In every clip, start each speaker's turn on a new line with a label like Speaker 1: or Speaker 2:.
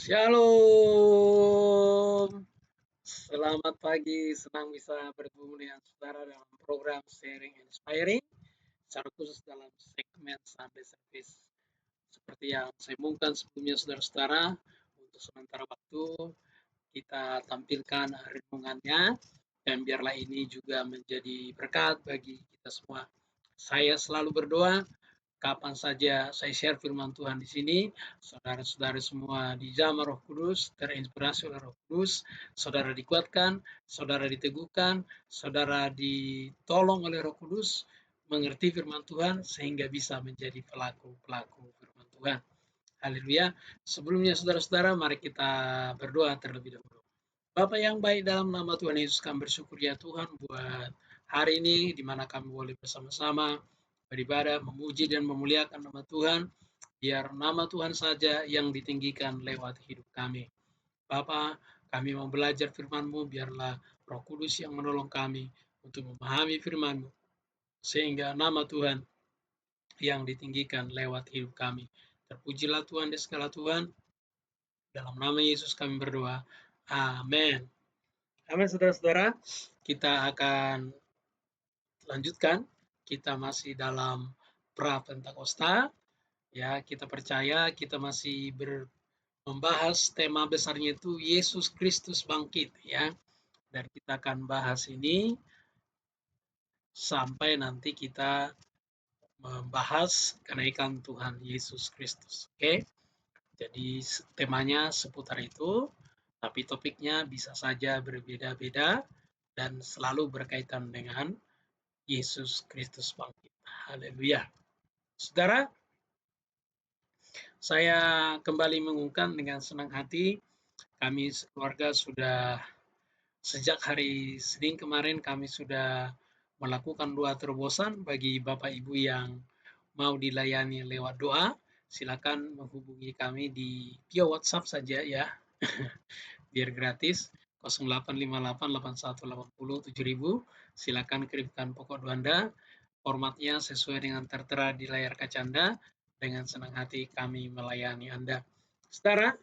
Speaker 1: Shalom, selamat pagi, senang bisa bertemu dengan saudara dalam program Sharing and Inspiring, secara khusus dalam segmen Sunday Service. Seperti yang saya umumkan sebelumnya saudara-saudara, untuk sementara waktu kita tampilkan renungannya, dan biarlah ini juga menjadi berkat bagi kita semua. Saya selalu berdoa, kapan saja saya share firman Tuhan di sini, saudara-saudara semua dijamah Roh Kudus, terinspirasi oleh Roh Kudus, saudara dikuatkan, saudara diteguhkan, saudara ditolong oleh Roh Kudus, mengerti firman Tuhan sehingga bisa menjadi pelaku-pelaku firman Tuhan. Haleluya. Sebelumnya saudara-saudara, mari kita berdoa terlebih dahulu. Bapa yang baik, dalam nama Tuhan Yesus kami bersyukur ya Tuhan buat hari ini di mana kami boleh bersama-sama beribadah, memuji dan memuliakan nama Tuhan. Biar nama Tuhan saja yang ditinggikan lewat hidup kami. Bapa, kami mau belajar firman-Mu, biarlah Roh Kudus yang menolong kami untuk memahami firman-Mu, sehingga nama Tuhan yang ditinggikan lewat hidup kami. Terpujilah Tuhan di segala Tuhan. Dalam nama Yesus kami berdoa. Amin. Amin, saudara-saudara. Kita akan lanjutkan. Kita masih dalam pra-Pentakosta. Ya, kita percaya kita masih membahas tema besarnya itu Yesus Kristus bangkit, ya. Dan kita akan bahas ini sampai nanti kita membahas kenaikan Tuhan Yesus Kristus. Oke. Jadi temanya seputar itu, tapi topiknya bisa saja berbeda-beda dan selalu berkaitan dengan Yesus Kristus bangkit. Haleluya. Saudara, saya kembali mengumumkan dengan senang hati, kami keluarga sudah sejak hari Senin kemarin kami sudah melakukan doa terobosan bagi Bapak Ibu yang mau dilayani lewat doa. Silakan menghubungi kami di via WhatsApp saja ya. Biar gratis. 085881807000. Silakan kirimkan pokok doa Anda. Formatnya sesuai dengan tertera di layar kaca Anda. Dengan senang hati kami melayani Anda. Saudara,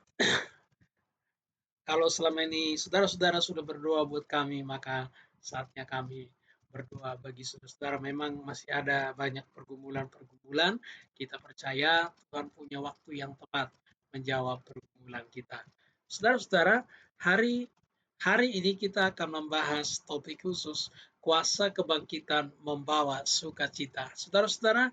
Speaker 1: kalau selama ini saudara-saudara sudah berdoa buat kami, maka saatnya kami berdoa bagi saudara-saudara. Memang masih ada banyak pergumulan-pergumulan. Kita percaya Tuhan punya waktu yang tepat menjawab pergumulan kita. Saudara-saudara, hari ini kita akan membahas topik khusus kuasa kebangkitan membawa sukacita. Saudara-saudara,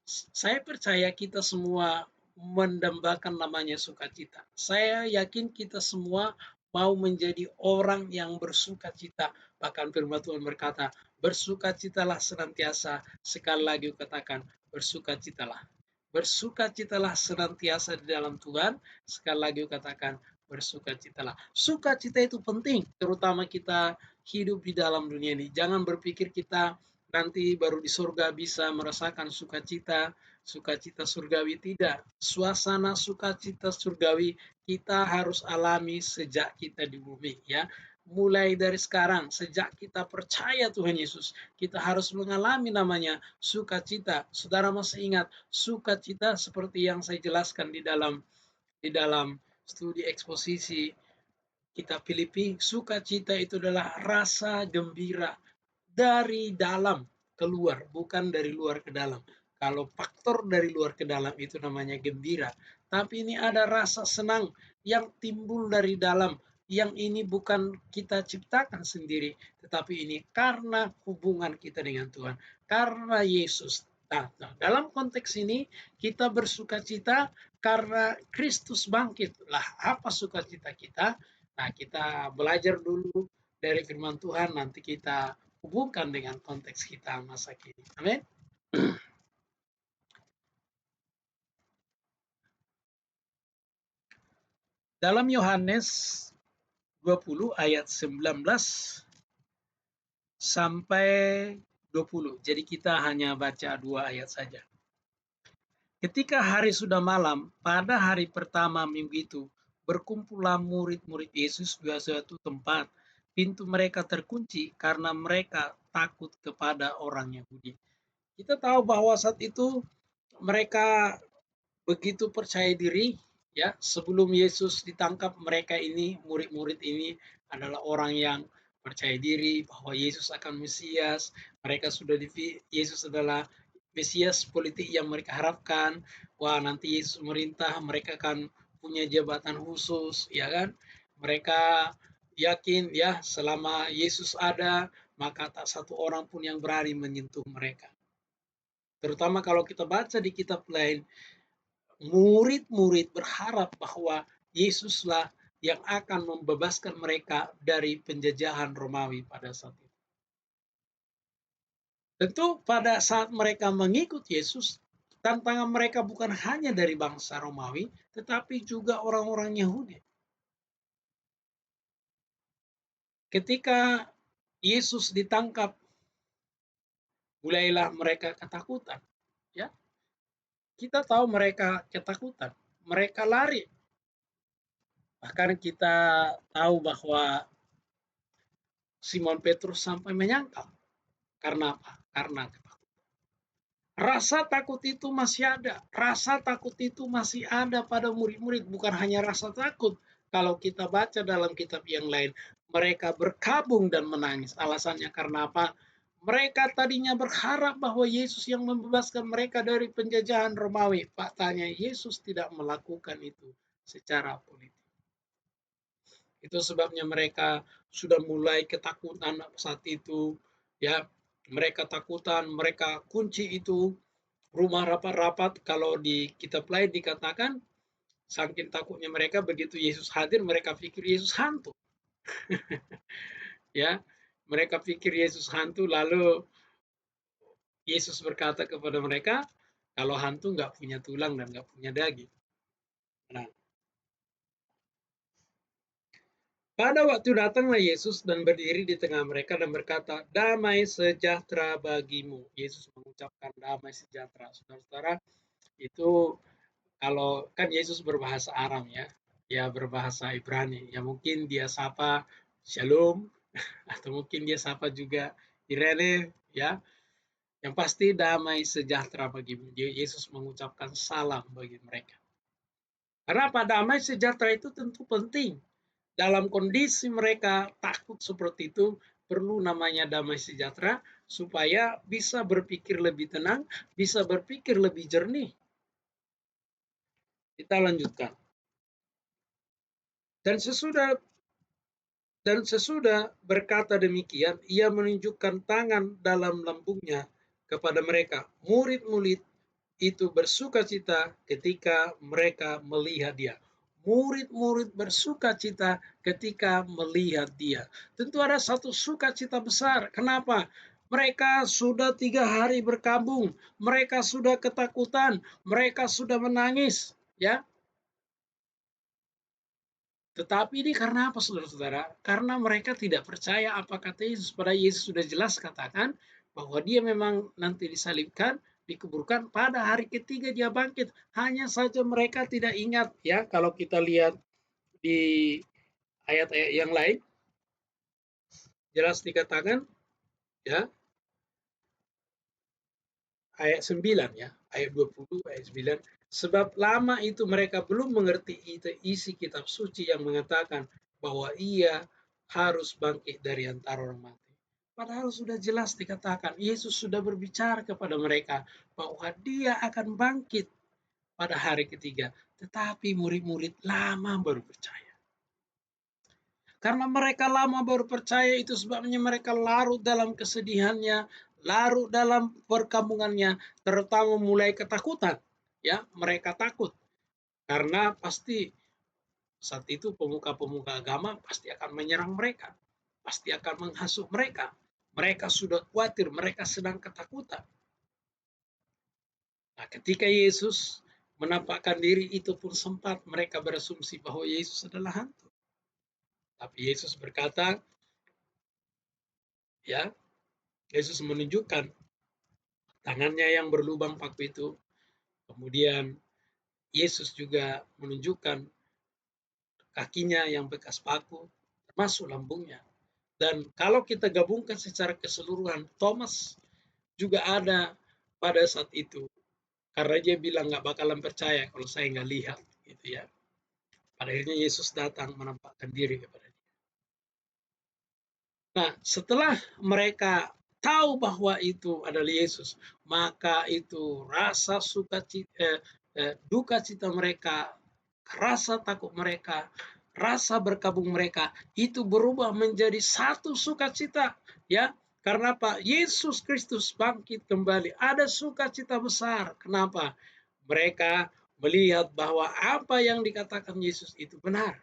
Speaker 1: saya percaya kita semua mendambakan namanya sukacita. Saya yakin kita semua mau menjadi orang yang bersukacita. Bahkan firman Tuhan berkata, bersukacitalah senantiasa. Sekali lagi katakan, bersukacitalah. Bersukacitalah senantiasa di dalam Tuhan. Sekali lagi katakan, bersukacitalah. Sukacita itu penting, terutama kita hidup di dalam dunia ini. Jangan berpikir kita nanti baru di surga bisa merasakan sukacita surgawi. Tidak. Suasana sukacita surgawi kita harus alami sejak kita di bumi, ya. Mulai dari sekarang, sejak kita percaya Tuhan Yesus, kita harus mengalami namanya sukacita. Saudara masih ingat sukacita seperti yang saya jelaskan di dalam studi eksposisi kitab Filipi? Sukacita itu adalah rasa gembira dari dalam keluar, bukan dari luar ke dalam. Kalau faktor dari luar ke dalam itu namanya gembira. Tapi ini ada rasa senang yang timbul dari dalam. Yang ini bukan kita ciptakan sendiri, tetapi ini karena hubungan kita dengan Tuhan. Karena Yesus. Nah, dalam konteks ini kita bersukacita karena Kristus bangkit. Lah, apa sukacita kita? Nah, kita belajar dulu dari firman Tuhan, nanti kita hubungkan dengan konteks kita masa kini. Amin. Dalam Yohanes 20 ayat 19 sampai 20. Jadi kita hanya baca 2 ayat saja. Ketika hari sudah malam, pada hari pertama minggu itu, berkumpullah murid-murid Yesus di suatu tempat. Pintu mereka terkunci karena mereka takut kepada orang Yahudi. Kita tahu bahwa saat itu mereka begitu percaya diri, Ya, sebelum Yesus ditangkap, mereka ini, murid-murid ini adalah orang yang percaya diri bahwa Yesus akan Mesias. Mereka sudah Yesus adalah Mesias politik yang mereka harapkan. Wah, nanti Yesus merintah, mereka akan punya jabatan khusus, ya kan? Mereka yakin ya, selama Yesus ada, maka tak satu orang pun yang berani menyentuh mereka. Terutama kalau kita baca di kitab lain, murid-murid berharap bahwa Yesuslah yang akan membebaskan mereka dari penjajahan Romawi pada saat itu. Tentu pada saat mereka mengikut Yesus, tantangan mereka bukan hanya dari bangsa Romawi, tetapi juga orang-orang Yahudi. Ketika Yesus ditangkap, mulailah mereka ketakutan. Ya, kita tahu mereka ketakutan, mereka lari. Bahkan kita tahu bahwa Simon Petrus sampai menyangkal. Karena apa? Karena rasa takut itu masih ada. Rasa takut itu masih ada pada murid-murid. Bukan hanya rasa takut. Kalau kita baca dalam kitab yang lain, mereka berkabung dan menangis. Alasannya karena apa? Mereka tadinya berharap bahwa Yesus yang membebaskan mereka dari penjajahan Romawi. Faktanya Yesus tidak melakukan itu secara politik. Itu sebabnya mereka sudah mulai ketakutan saat itu. Ya, mereka takutan, mereka kunci itu rumah rapat-rapat. Kalau di kitab lain dikatakan, saking takutnya mereka, begitu Yesus hadir, mereka pikir Yesus hantu. Ya, mereka pikir Yesus hantu, lalu Yesus berkata kepada mereka, kalau hantu nggak punya tulang dan nggak punya daging. Nah, pada waktu datanglah Yesus dan berdiri di tengah mereka dan berkata, damai sejahtera bagimu. Yesus mengucapkan damai sejahtera. Saudara-saudara, itu kalau kan Yesus berbahasa Aram ya, ya berbahasa Ibrani. Ya mungkin dia sapa Shalom, atau mungkin dia sapa juga Irene, ya. Yang pasti damai sejahtera bagimu. Yesus mengucapkan salam bagi mereka. Karena apa? Damai sejahtera itu tentu penting. Dalam kondisi mereka takut seperti itu, perlu namanya damai sejahtera supaya bisa berpikir lebih tenang, bisa berpikir lebih jernih. Kita lanjutkan. Dan sesudah berkata demikian, ia menunjukkan tangan dalam lambungnya kepada mereka. Murid-murid itu bersukacita ketika mereka melihat dia. Murid-murid bersukacita ketika melihat dia. Tentu ada satu sukacita besar. Kenapa? Mereka sudah 3 hari berkabung. Mereka sudah ketakutan. Mereka sudah menangis. Ya, tetapi ini karena apa, saudara-saudara? Karena mereka tidak percaya apa kata Yesus. Pada Yesus sudah jelas katakan bahwa dia memang nanti disalibkan, dikuburkan, pada hari ketiga dia bangkit. Hanya saja mereka tidak ingat. Ya, kalau kita lihat di ayat-ayat yang lain, jelas dikatakan, ya, ayat 9 ya, ayat 20, ayat 9. Sebab lama itu mereka belum mengerti isi kitab suci yang mengatakan bahwa ia harus bangkit dari antara orang mati. Padahal sudah jelas dikatakan, Yesus sudah berbicara kepada mereka bahwa dia akan bangkit pada hari ketiga. Tetapi murid-murid lama baru percaya. Karena mereka lama baru percaya, itu sebabnya mereka larut dalam kesedihannya, larut dalam perkampungannya, terutama mulai ketakutan. Ya, mereka takut karena pasti saat itu pemuka-pemuka agama pasti akan menyerang mereka, pasti akan menghasut mereka. Mereka sudah khawatir, mereka sedang ketakutan. Nah, ketika Yesus menampakkan diri, itu pun sempat mereka berasumsi bahwa Yesus adalah hantu. Tapi Yesus berkata, ya, Yesus menunjukkan tangannya yang berlubang paku itu. Kemudian Yesus juga menunjukkan kakinya yang bekas paku, termasuk lambungnya. Dan kalau kita gabungkan secara keseluruhan, Thomas juga ada pada saat itu. Karena dia bilang nggak bakalan percaya kalau saya nggak lihat, gitu ya. Pada akhirnya Yesus datang menampakkan diri kepada dia. Nah, setelah mereka tahu bahwa itu adalah Yesus, maka itu rasa duka cita mereka, rasa takut mereka, rasa berkabung mereka itu berubah menjadi satu sukacita, ya. Karena apa? Yesus Kristus bangkit kembali. Ada sukacita besar. Kenapa? Mereka melihat bahwa apa yang dikatakan Yesus itu benar.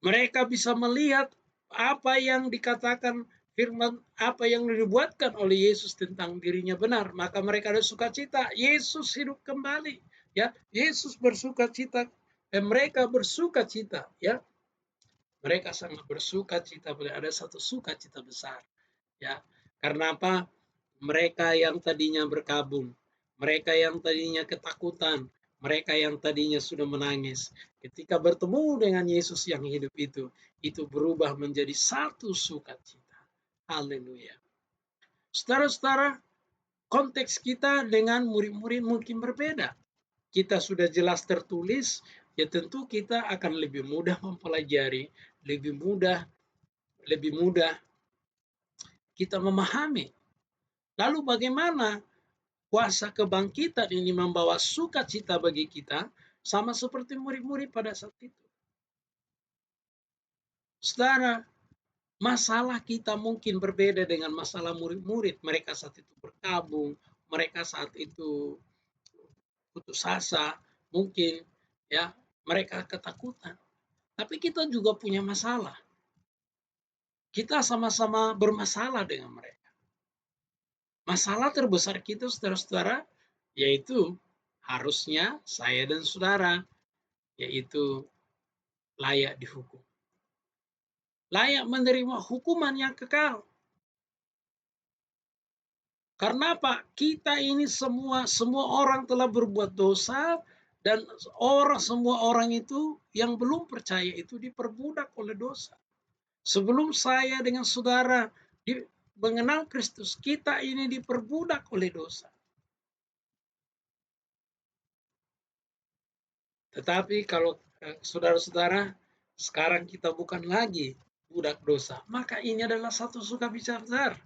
Speaker 1: Mereka bisa melihat apa yang dikatakan firman, apa yang dibuatkan oleh Yesus tentang dirinya benar. Maka mereka ada sukacita. Yesus hidup kembali. Ya, Yesus bersukacita dan mereka bersukacita. Ya, mereka sangat bersukacita. Ada satu sukacita besar. Ya, karena apa? Mereka yang tadinya berkabung, mereka yang tadinya ketakutan, mereka yang tadinya sudah menangis, ketika bertemu dengan Yesus yang hidup itu berubah menjadi satu sukacita. Haleluya. Saudara-saudara, konteks kita dengan murid-murid mungkin berbeda. Kita sudah jelas tertulis, ya tentu kita akan lebih mudah mempelajari, lebih mudah kita memahami. Lalu bagaimana kuasa kebangkitan ini membawa sukacita bagi kita, sama seperti murid-murid pada saat itu. Saudara, masalah kita mungkin berbeda dengan masalah murid-murid. Mereka saat itu berkabung, mereka saat itu putus asa, mungkin ya mereka ketakutan. Tapi kita juga punya masalah. Kita sama-sama bermasalah dengan mereka. Masalah terbesar kita, saudara-saudara, yaitu harusnya saya dan saudara, yaitu layak dihukum. Layak menerima hukuman yang kekal. Karena apa? Kita ini semua orang telah berbuat dosa, dan semua orang itu yang belum percaya itu diperbudak oleh dosa. Sebelum saya dengan saudara mengenal Kristus, kita ini diperbudak oleh dosa. Tetapi kalau saudara-saudara, sekarang kita bukan lagi budak dosa, maka ini adalah satu sukacita besar.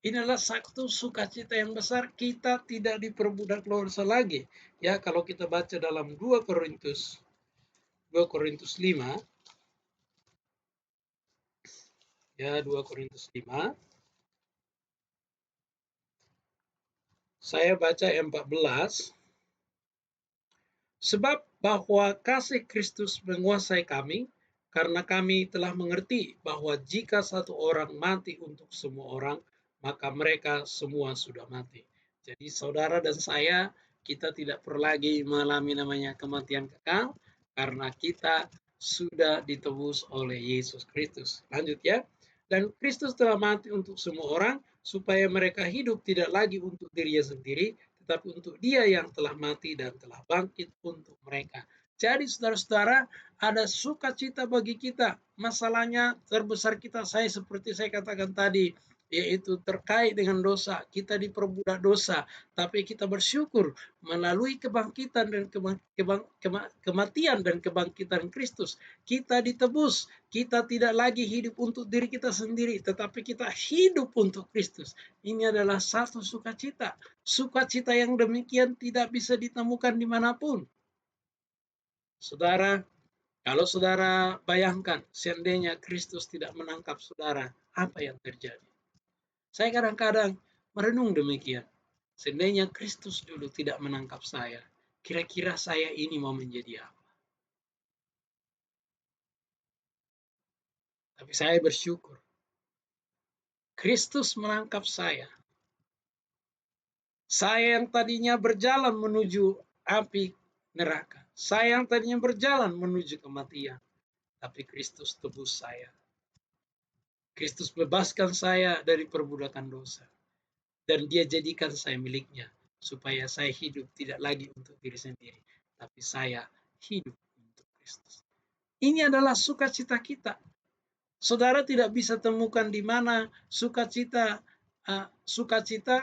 Speaker 1: Ini adalah satu sukacita yang besar, kita tidak diperbudak dosa lagi. Ya, kalau kita baca dalam 2 Korintus 5, ya 2 Korintus 5, saya baca 14. Sebab bahwa kasih Kristus menguasai kami, karena kami telah mengerti bahwa jika satu orang mati untuk semua orang, maka mereka semua sudah mati. Jadi saudara dan saya, kita tidak perlu lagi mengalami namanya kematian kekal, karena kita sudah ditebus oleh Yesus Kristus. Lanjut ya. Dan Kristus telah mati untuk semua orang, supaya mereka hidup tidak lagi untuk dirinya sendiri, tetapi untuk Dia yang telah mati dan telah bangkit untuk mereka. Jadi saudara-saudara, ada sukacita bagi kita. Masalahnya terbesar kita, seperti saya katakan tadi, yaitu terkait dengan dosa. Kita diperbudak dosa, tapi kita bersyukur melalui kebangkitan dan kematian dan kebangkitan Kristus. Kita ditebus, kita tidak lagi hidup untuk diri kita sendiri, tetapi kita hidup untuk Kristus. Ini adalah satu sukacita. Sukacita yang demikian tidak bisa ditemukan dimanapun. Saudara, kalau saudara bayangkan, seandainya Kristus tidak menangkap saudara, apa yang terjadi? Saya kadang-kadang merenung demikian. Seandainya Kristus dulu tidak menangkap saya, kira-kira saya ini mau menjadi apa? Tapi saya bersyukur. Kristus menangkap saya. Saya yang tadinya berjalan menuju api neraka. Saya yang tadinya berjalan menuju kematian. Tapi Kristus tebus saya. Kristus bebaskan saya dari perbudakan dosa. Dan Dia jadikan saya miliknya, supaya saya hidup tidak lagi untuk diri sendiri, tapi saya hidup untuk Kristus. Ini adalah sukacita kita. Saudara tidak bisa temukan di mana sukacita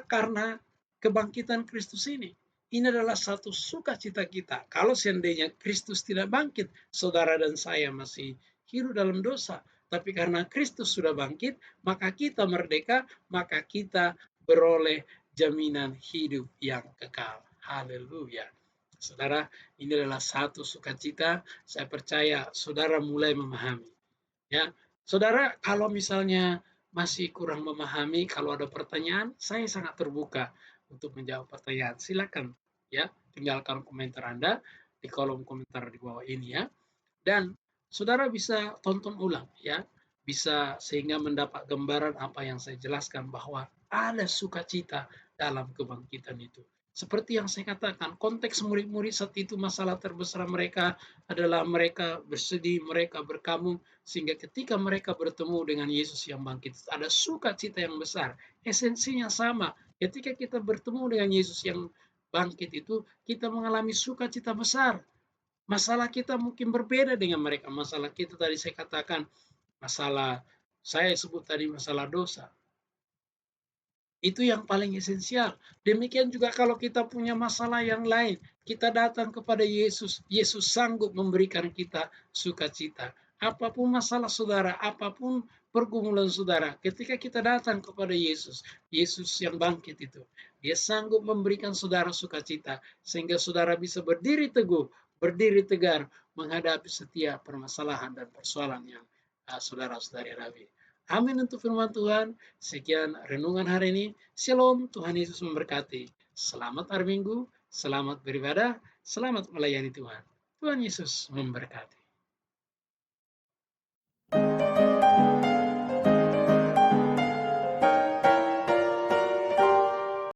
Speaker 1: karena kebangkitan Kristus ini. Ini adalah satu sukacita kita. Kalau seandainya Kristus tidak bangkit, saudara dan saya masih hidup dalam dosa. Tapi karena Kristus sudah bangkit, maka kita merdeka, maka kita beroleh jaminan hidup yang kekal. Haleluya. Saudara, ini adalah satu sukacita. Saya percaya saudara mulai memahami. Ya, saudara, kalau misalnya masih kurang memahami, kalau ada pertanyaan, saya sangat terbuka untuk menjawab pertanyaan. Silakan, ya, tinggalkan komentar Anda di kolom komentar di bawah ini ya. Dan saudara bisa tonton ulang ya, bisa sehingga mendapat gambaran apa yang saya jelaskan bahwa ada sukacita dalam kebangkitan itu. Seperti yang saya katakan, konteks murid-murid saat itu masalah terbesar mereka adalah mereka bersedih, mereka berkabung, sehingga ketika mereka bertemu dengan Yesus yang bangkit, ada sukacita yang besar. Esensinya sama. Ketika kita bertemu dengan Yesus yang bangkit itu, kita mengalami sukacita besar. Masalah kita mungkin berbeda dengan mereka. Masalah kita tadi saya katakan, masalah saya sebut tadi masalah dosa. Itu yang paling esensial. Demikian juga kalau kita punya masalah yang lain, kita datang kepada Yesus. Yesus sanggup memberikan kita sukacita. Apapun masalah saudara, apapun pergumulan saudara, ketika kita datang kepada Yesus, Yesus yang bangkit itu, dia sanggup memberikan saudara sukacita, sehingga saudara bisa berdiri teguh, berdiri tegar, menghadapi setiap permasalahan dan persoalan yang saudara-saudari hadapi. Amin untuk firman Tuhan. Sekian renungan hari ini. Shalom, Tuhan Yesus memberkati. Selamat hari Minggu, selamat beribadah, selamat melayani Tuhan. Tuhan Yesus memberkati.